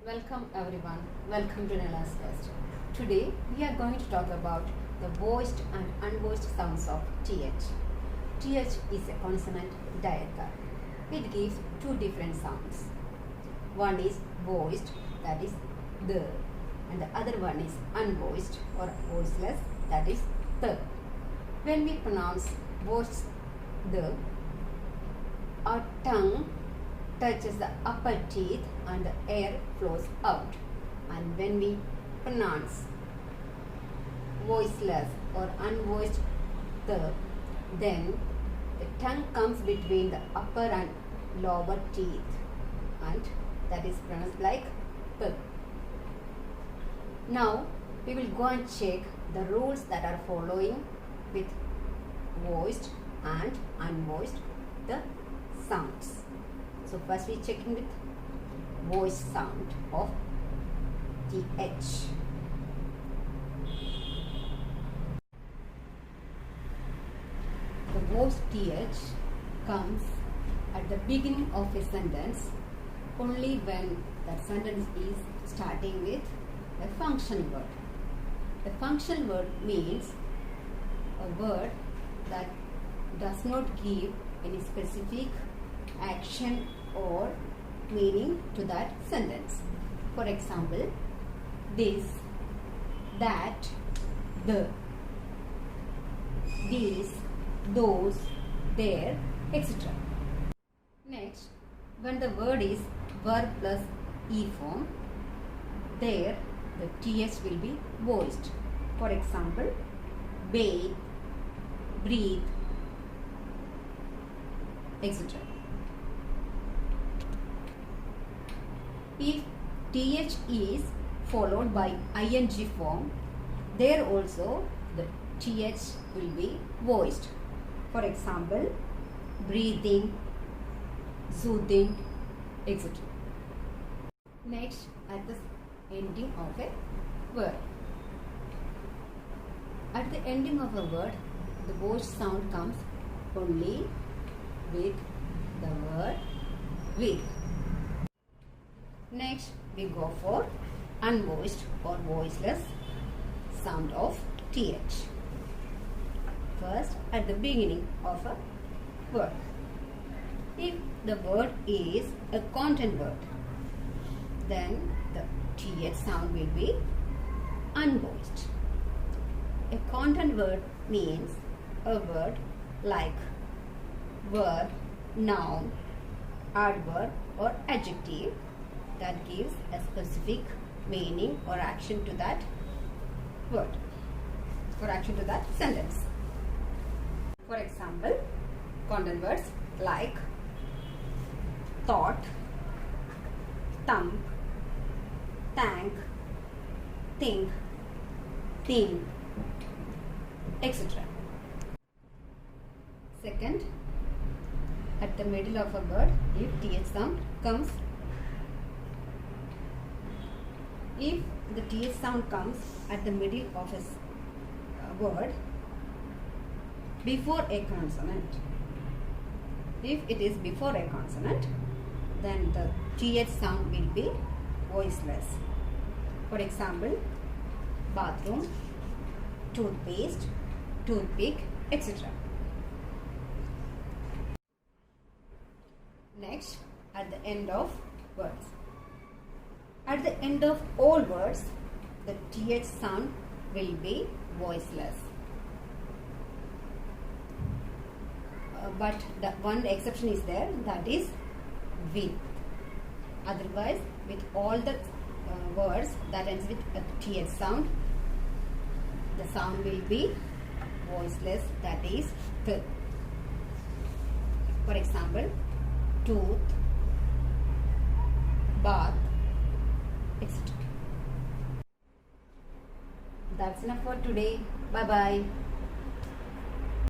Welcome everyone, welcome to Nela's Test. Today we are going to talk about the voiced and unvoiced sounds of TH. TH is a consonant diagram. It gives two different sounds. One is voiced, that is the, and the other one is unvoiced or voiceless, that is the. When we pronounce voiced the, our tongue touches the upper teeth and the air flows out. And when we pronounce voiceless or unvoiced the, then the tongue comes between the upper and lower teeth, and that is pronounced like the. Now we will go and check the rules that are following with voiced and unvoiced the sounds. So first we checking with voice sound of TH. The voiced TH comes at the beginning of a sentence only when that sentence is starting with a function word. A function word means a word that does not give any specific action or meaning to that sentence. For example, this, that, the, these, those, there, etc. Next, when the word is verb plus E form, there the TH will be voiced. For example, bathe, breathe, etc. If TH is followed by ing form, there also the TH will be voiced. For example, breathing, soothing, etc. Next, at the ending of a word. At the ending of a word, the voiced sound comes only with the word with. Next, we go for unvoiced or voiceless sound of TH. First, at the beginning of a word. If the word is a content word, then the TH sound will be unvoiced. A content word means a word like verb, noun, adverb or adjective that gives a specific meaning or action to that word or action to that sentence. For example, content words like thought, thump, thank, think, theme, etc. Second, at the middle of a word, if TH sound comes, if the TH sound comes at the middle of a word before a consonant, if it is before a consonant, then the TH sound will be voiceless. For example, bathroom, toothpaste, toothpick, etc. Next, at the end of words. At the end of all words, the TH sound will be voiceless. But the one exception is there, that is with. Otherwise, with all the words that ends with a TH sound, the sound will be voiceless, that is th. For example, tooth, bath, etc. That's enough for today. Bye bye.